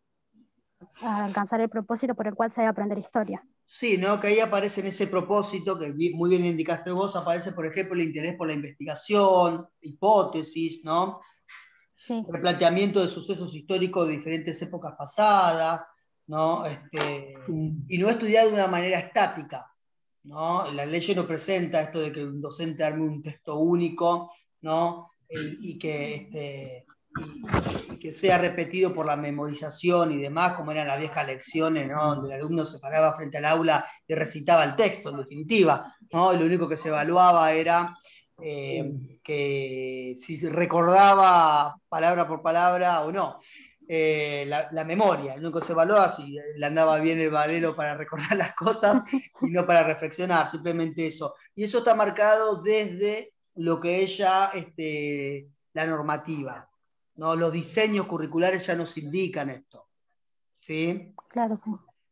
alcanzar el propósito por el cual se debe aprender historia. Sí, ¿no? Que ahí aparece en ese propósito, que muy bien indicaste vos, aparece, por ejemplo, el interés por la investigación, hipótesis, ¿no? Sí. El planteamiento de sucesos históricos de diferentes épocas pasadas, ¿no? Y no estudiar de una manera estática, ¿no? La ley no presenta esto de que un docente arme un texto único, ¿no? Y que y que sea repetido por la memorización y demás, como eran las viejas lecciones, ¿no? Donde el alumno se paraba frente al aula y recitaba el texto, en definitiva, ¿no? Y lo único que se evaluaba era que si recordaba palabra por palabra o no. La memoria, lo único que se evaluaba si le andaba bien el valero para recordar las cosas y no para reflexionar, simplemente eso. Y eso está marcado desde lo que es ya la normativa, ¿no? Los diseños curriculares ya nos indican esto, ¿sí? Claro, sí.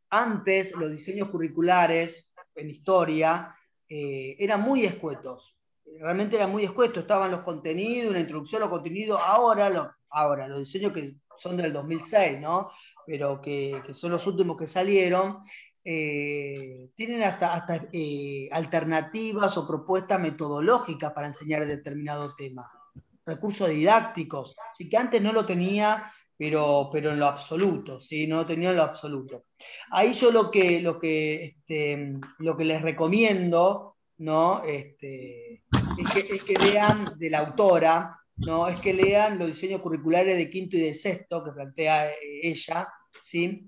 Antes los diseños curriculares en historia eran muy escuetos, realmente eran muy escuetos, estaban los contenidos, una introducción a los contenidos, ahora los diseños que son del 2006, ¿no? Pero que son los últimos que salieron, tienen hasta alternativas o propuestas metodológicas para enseñar determinado tema, recursos didácticos, ¿sí? Que antes no lo tenía, pero en lo absoluto, ¿sí? No lo tenía en lo absoluto. Ahí yo lo que les recomiendo, ¿no? Es que lean de la autora, ¿no? Es que lean los diseños curriculares de quinto y de sexto que plantea ella, ¿sí?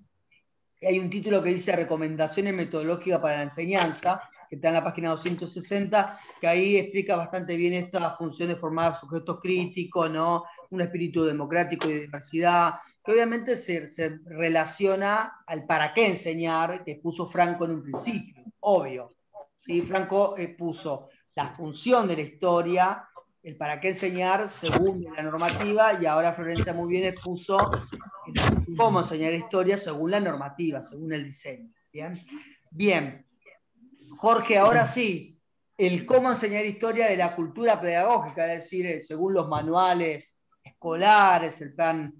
Y hay un título que dice Recomendaciones metodológicas para la enseñanza, que está en la página 260, que ahí explica bastante bien esta función de formar sujetos críticos, ¿no? Un espíritu democrático y de diversidad, que obviamente se relaciona al para qué enseñar que puso Franco en un principio, obvio. ¿Sí? Franco puso la función de la historia, el para qué enseñar según la normativa, y ahora Florencia muy bien expuso cómo enseñar historia según la normativa, según el diseño. Bien, bien. Jorge, ahora sí, el cómo enseñar historia de la cultura pedagógica, es decir, según los manuales escolares, el plan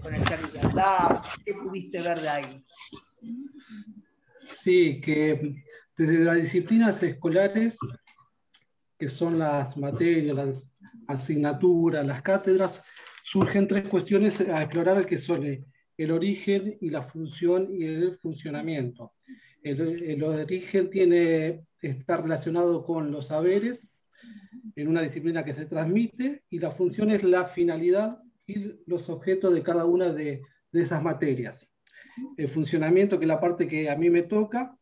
Conectar Igualdad, ¿qué pudiste ver de ahí? Sí, que desde las disciplinas escolares, que son las materias, las asignaturas, las cátedras, surgen tres cuestiones a explorar, que son el origen y la función y el funcionamiento. El origen está relacionado con los saberes en una disciplina que se transmite, y la función es la finalidad y los objetos de cada una de esas materias. El funcionamiento, que es la parte que a mí me toca,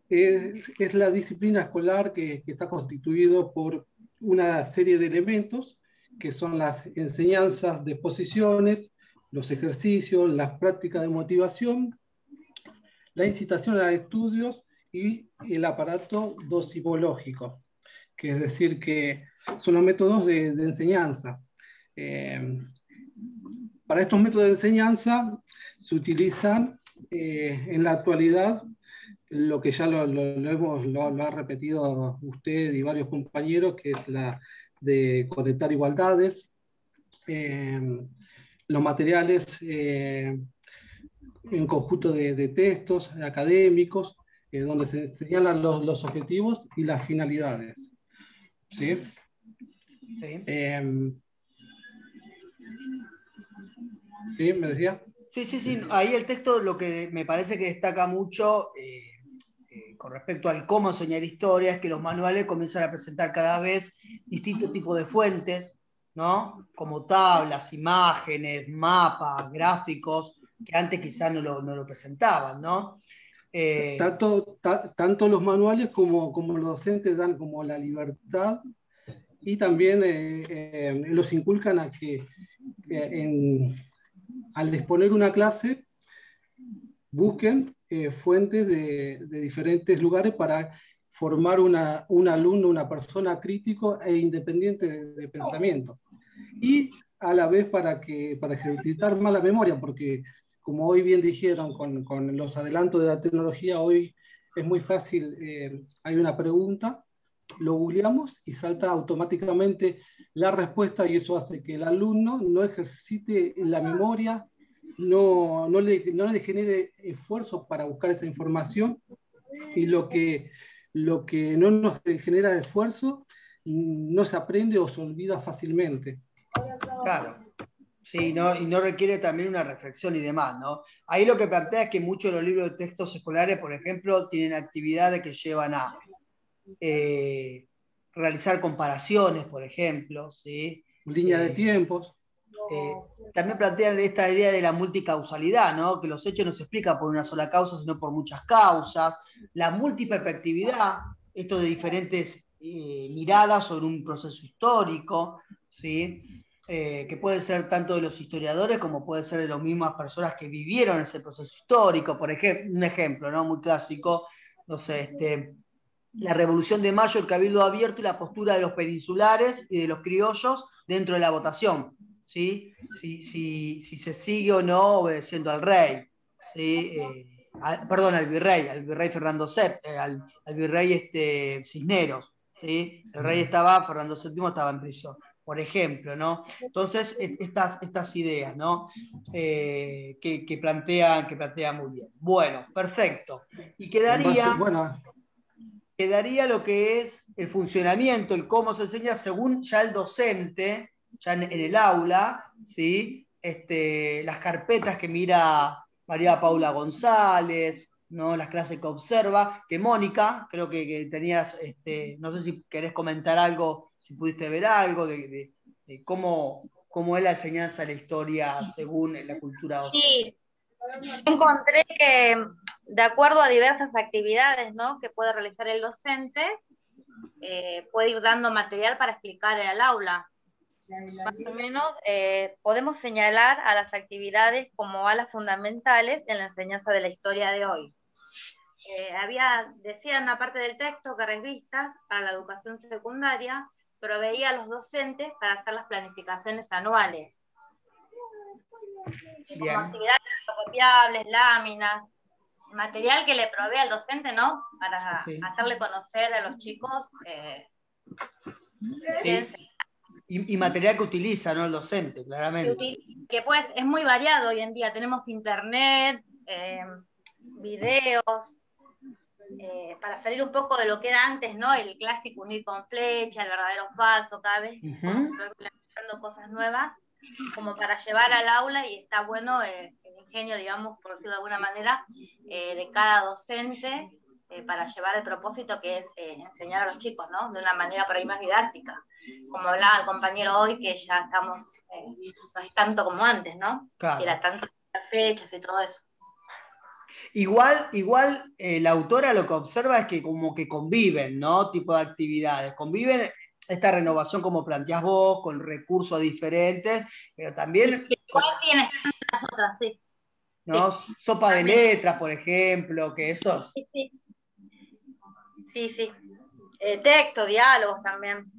es la disciplina escolar que está constituido por una serie de elementos que son las enseñanzas de exposiciones, los ejercicios, las prácticas de motivación, la incitación a estudios y el aparato dosimológico, que es decir, que son los métodos de enseñanza. Para estos métodos de enseñanza se utilizan en la actualidad lo que ya lo ha repetido usted y varios compañeros, que es la de conectar igualdades, los materiales en conjunto de textos académicos, donde se señalan los objetivos y las finalidades. ¿Sí? Sí. ¿Sí? ¿Me decía? Sí. Ahí el texto lo que me parece que destaca mucho con respecto al cómo enseñar historia es que los manuales comienzan a presentar cada vez distintos tipos de fuentes, ¿no? Como tablas, imágenes, mapas, gráficos, que antes quizás no lo presentaban, ¿no? Tanto los manuales como los docentes dan como la libertad, y también los inculcan a que al exponer una clase busquen fuentes de diferentes lugares para formar un alumno, una persona crítico e independiente de pensamiento. Y a la vez para ejercitar más la memoria, porque como hoy bien dijeron, con los adelantos de la tecnología, hoy es muy fácil, hay una pregunta, lo googleamos y salta automáticamente la respuesta, y eso hace que el alumno no ejercite la memoria, no le genere esfuerzo para buscar esa información, y lo que no nos genera esfuerzo no se aprende o se olvida fácilmente. Claro. Sí, ¿no? Y no requiere también una reflexión y demás, ¿no? Ahí lo que plantea es que muchos de los libros de textos escolares, por ejemplo, tienen actividades que llevan a realizar comparaciones, por ejemplo, ¿sí? Línea de tiempos. También plantean esta idea de la multicausalidad, ¿no? Que los hechos no se explican por una sola causa, sino por muchas causas. La multiperspectividad, esto de diferentes miradas sobre un proceso histórico, ¿sí? Que puede ser tanto de los historiadores como puede ser de las mismas personas que vivieron ese proceso histórico. Por ejemplo, un ejemplo, ¿no? Muy clásico, no sé, la Revolución de Mayo, el Cabildo Abierto y la postura de los peninsulares y de los criollos dentro de la votación, ¿sí? Si se sigue o no obedeciendo al rey, ¿sí? Perdón, al virrey Fernando VII, al virrey Cisneros, ¿sí? El rey estaba, Fernando VII estaba en prisión, por ejemplo, ¿no? Entonces, estas ideas, ¿no? Que plantean muy bien. Bueno, perfecto. Y quedaría lo que es el funcionamiento, el cómo se enseña según ya el docente, ya en el aula, ¿sí? Las carpetas que mira María Paula González, ¿no? Las clases que observa, que Mónica, creo que tenías, no sé si querés comentar algo, si pudiste ver algo de cómo es la enseñanza de la historia según la cultura docente. Sí, encontré que de acuerdo a diversas actividades, ¿no?, que puede realizar el docente, puede ir dando material para explicar al aula. Más o menos podemos señalar a las actividades como a las fundamentales en la enseñanza de la historia de hoy. Decía en una parte del texto que revistas para la educación secundaria proveía a los docentes para hacer las planificaciones anuales. Como actividades fotocopiables, láminas, material que le provee al docente, ¿no? Para hacerle conocer a los chicos. Y material que utiliza, ¿no? El docente, claramente. Que pues es muy variado hoy en día. Tenemos internet, videos, para salir un poco de lo que era antes, ¿no? El clásico unir con flecha, el verdadero o falso, cada vez planteando cosas nuevas, como para llevar al aula, y está bueno el ingenio, digamos, por decirlo de alguna manera, de cada docente, para llevar el propósito que es enseñar a los chicos, ¿no? De una manera por ahí más didáctica. Como hablaba el compañero hoy, que ya estamos, no es tanto como antes, ¿no? Claro. Era tanto las fechas y todo eso. Igual la autora lo que observa es que como que conviven, ¿no? Tipo de actividades. Conviven esta renovación como planteás vos, con recursos diferentes, pero también... Igual tienes tantas otras, sí. ¿No? Sí. Sopa de letras, por ejemplo, que eso... Sí. Texto, diálogos también.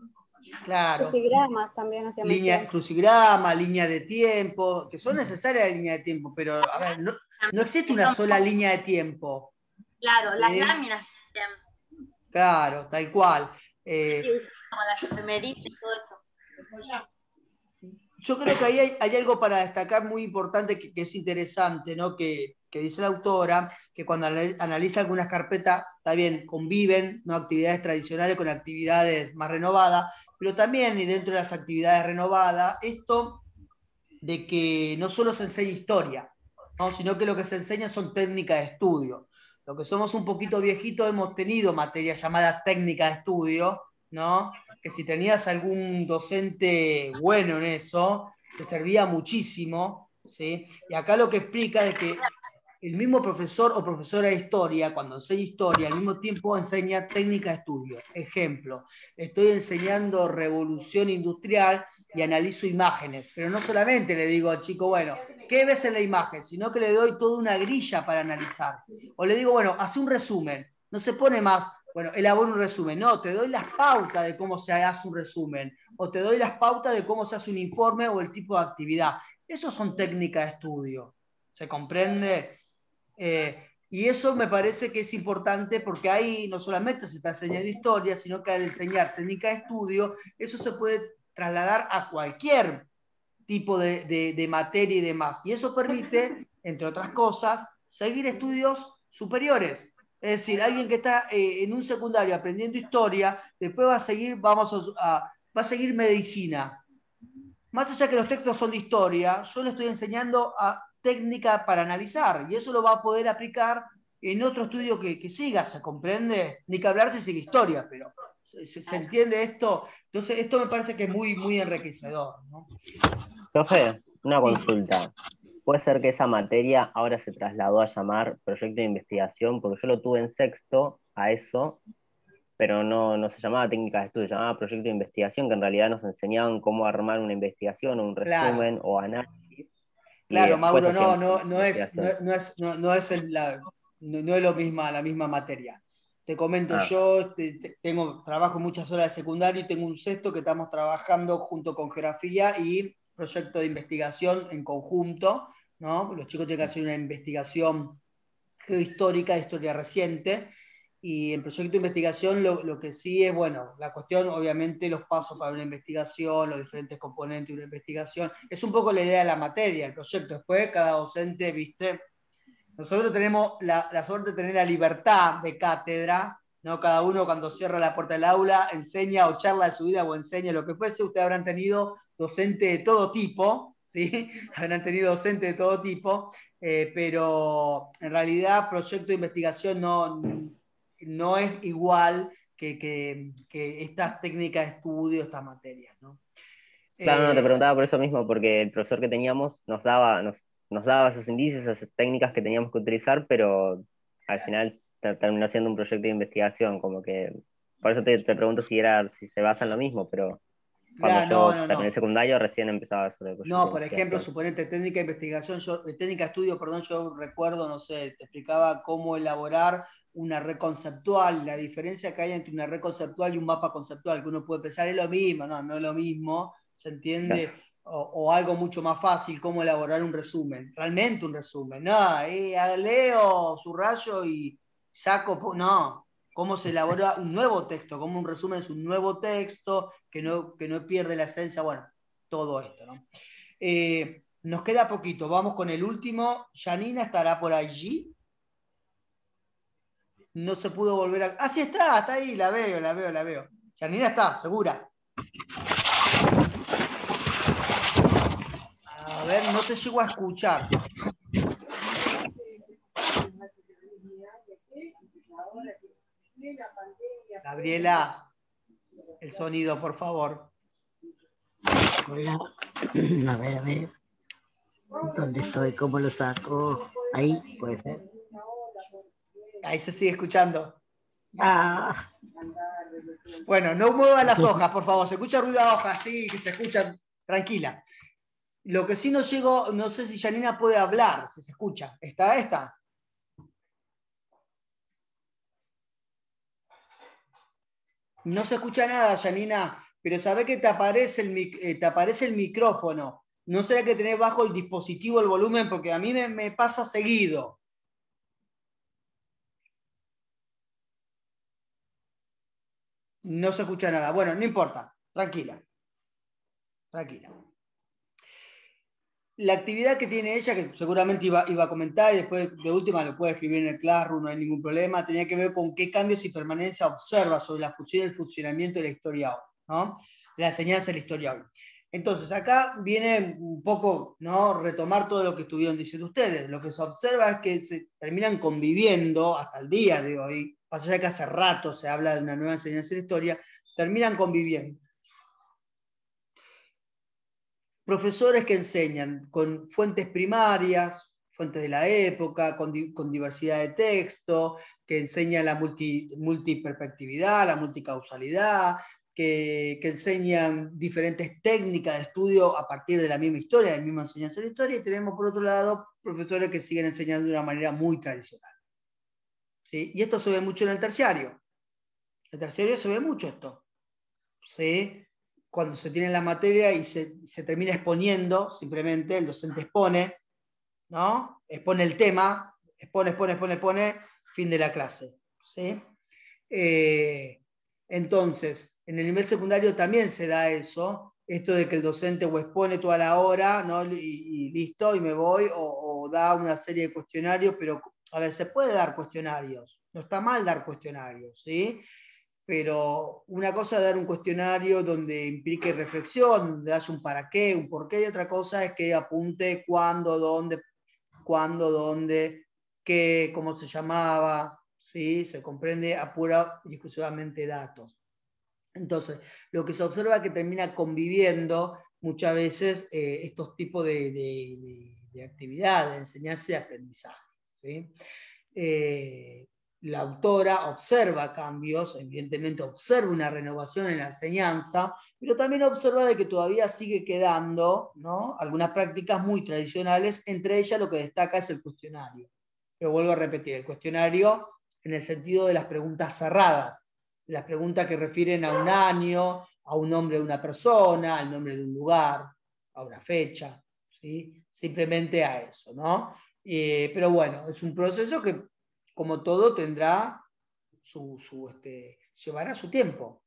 Claro. Crucigramas también hacía mención. Crucigrama, línea de tiempo, que son necesarias las líneas de tiempo, pero a ver, no existe una sola línea de tiempo. Claro, las láminas también. Claro, tal cual. Como las efemérides y todo eso. Yo creo que ahí hay algo para destacar muy importante que es interesante, ¿no? Que dice la autora, que cuando analiza algunas carpetas, está bien, conviven, ¿no? Actividades tradicionales con actividades más renovadas, pero también, y dentro de las actividades renovadas, esto de que no solo se enseña historia, ¿no? Sino que lo que se enseña son técnicas de estudio. Los que somos un poquito viejitos hemos tenido materias llamadas técnicas de estudio, ¿no? Que si tenías algún docente bueno en eso, te servía muchísimo, ¿sí? Y acá lo que explica es que el mismo profesor o profesora de historia, cuando enseña historia, al mismo tiempo enseña técnica de estudio. Ejemplo, estoy enseñando revolución industrial y analizo imágenes, pero no solamente le digo al chico, bueno, ¿qué ves en la imagen? Sino que le doy toda una grilla para analizar. O le digo, bueno, hace un resumen. No se pone más, bueno, elabora un resumen. No, te doy las pautas de cómo se hace un resumen. O te doy las pautas de cómo se hace un informe o el tipo de actividad. Eso son técnicas de estudio. ¿Se comprende? Y eso me parece que es importante porque ahí no solamente se está enseñando historia, sino que al enseñar técnica de estudio, eso se puede trasladar a cualquier tipo de materia y demás. Y eso permite, entre otras cosas, seguir estudios superiores. Es decir, alguien que está en un secundario aprendiendo historia, después va a seguir medicina. Más allá que los textos son de historia, yo le estoy enseñando a técnica para analizar, y eso lo va a poder aplicar en otro estudio que siga, ¿se comprende? Ni que hablar si sigue historia, pero ¿se entiende esto? Entonces, esto me parece que es muy, muy enriquecedor, ¿no? Profe, una consulta. ¿Puede ser que esa materia ahora se trasladó a llamar proyecto de investigación? Porque yo lo tuve en sexto a eso, pero no se llamaba técnica de estudio, se llamaba proyecto de investigación, que en realidad nos enseñaban cómo armar una investigación, o un Claro, resumen o análisis, y claro, después Mauro, hacíamos no, una no es, investigación. no es no es la misma materia. Te comento, Ah, yo trabajo muchas horas de secundario y tengo un sexto que estamos trabajando junto con geografía y proyecto de investigación en conjunto, ¿no? Los chicos tienen que hacer una investigación geohistórica, de historia reciente, y en proyecto de investigación lo que sí es, bueno, la cuestión, obviamente, los pasos para una investigación, los diferentes componentes de una investigación, es un poco la idea de la materia, el proyecto. Después, cada docente, viste, nosotros tenemos la suerte de tener la libertad de cátedra, ¿no? Cada uno cuando cierra la puerta del aula enseña o charla de su vida o enseña lo que fuese. Ustedes habrán tenido docente de todo tipo, ¿sí? Habrán tenido docente de todo tipo, pero en realidad proyecto de investigación no es igual que estas técnicas de estudio, estas materias, ¿no? claro, no, te Eh, preguntaba por eso mismo, porque el profesor que teníamos nos daba esos indicios, esas técnicas que teníamos que utilizar, pero al final terminó siendo un proyecto de investigación, como que, por eso te pregunto si se basa en lo mismo, pero cuando claro, no, yo no, terminé no. el secundario recién empezaba sobre el proyecto de No, por ejemplo, investigación. suponete técnica de investigación, técnica de estudio, perdón, yo recuerdo, no sé, te explicaba cómo elaborar una red conceptual, la diferencia que hay entre una red conceptual y un mapa conceptual, que uno puede pensar, es lo mismo, no es lo mismo, ¿se Claro. entiende? O algo mucho más fácil, cómo elaborar un resumen, realmente un resumen, no, leo, subrayo y saco, no, cómo se elabora un nuevo texto, cómo un resumen es un nuevo texto que no pierde la esencia, bueno, todo esto, ¿no? Nos queda poquito, vamos con el último. Janina estará por allí. No se pudo volver a. Ah, sí está ahí, la veo. Janina está, segura. A ver, no te llego a escuchar. Gabriela, el sonido, por favor. Hola. A ver. ¿Dónde estoy? ¿Cómo lo saco? Ahí, puede ser. Ahí se sigue escuchando. Ah. Bueno, no mueva las hojas, por favor. Se escucha ruido de hojas, sí, que se escuchan. Tranquila. Lo que sí no llego, no sé si Janina puede hablar, si se escucha. ¿Está esta? No se escucha nada, Janina, pero sabés que te aparece el micrófono. ¿No será que tenés bajo el dispositivo el volumen? Porque a mí me pasa seguido. No se escucha nada. Bueno, no importa. Tranquila. La actividad que tiene ella, que seguramente iba a comentar y después de última lo puede escribir en el Classroom, no hay ningún problema, tenía que ver con qué cambios y permanencia observa sobre la función y el funcionamiento de la historia hoy, ¿no? De la enseñanza de la historia hoy. Entonces, acá viene un poco, ¿no?, retomar todo lo que estuvieron diciendo ustedes. Lo que se observa es que se terminan conviviendo hasta el día de hoy, pasa ya que hace rato se habla de una nueva enseñanza de la historia, terminan conviviendo profesores que enseñan con fuentes primarias, fuentes de la época, con diversidad de texto, que enseñan la multiperspectividad, la multicausalidad, que enseñan diferentes técnicas de estudio a partir de la misma historia, de la misma enseñanza de la historia, y tenemos por otro lado profesores que siguen enseñando de una manera muy tradicional. ¿Sí? Y esto se ve mucho en el terciario. En el terciario se ve mucho esto. ¿Sí? Cuando se tiene la materia y se termina exponiendo, simplemente el docente expone, ¿no? Expone el tema, expone, fin de la clase. ¿Sí? Entonces, en el nivel secundario también se da eso, esto de que el docente o expone toda la hora, ¿no?, y listo, y me voy, o da una serie de cuestionarios, pero, a ver, se puede dar cuestionarios, no está mal dar cuestionarios, ¿sí? Pero una cosa es dar un cuestionario donde implique reflexión, donde haya un para qué, un por qué, y otra cosa es que apunte cuándo, dónde, qué, cómo se llamaba, ¿sí? Se comprende a pura y exclusivamente datos. Entonces, lo que se observa es que termina conviviendo muchas veces estos tipos de actividades, de enseñanza y aprendizaje. ¿Sí? La autora observa cambios, evidentemente observa una renovación en la enseñanza, pero también observa de que todavía sigue quedando, ¿no?, algunas prácticas muy tradicionales, entre ellas lo que destaca es el cuestionario. Pero vuelvo a repetir, el cuestionario en el sentido de las preguntas cerradas, las preguntas que refieren a un año, a un nombre de una persona, al nombre de un lugar, a una fecha, ¿sí? Simplemente a eso, ¿no? Pero bueno, es un proceso que, como todo, tendrá llevará su tiempo,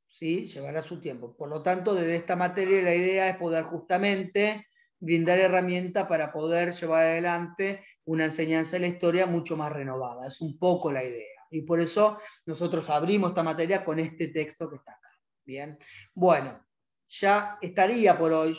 ¿sí? Llevará su tiempo. Por lo tanto, desde esta materia la idea es poder justamente brindar herramientas para poder llevar adelante una enseñanza de la historia mucho más renovada. Es un poco la idea. Y por eso nosotros abrimos esta materia con este texto que está acá. Bien. Bueno, ya estaría por hoy.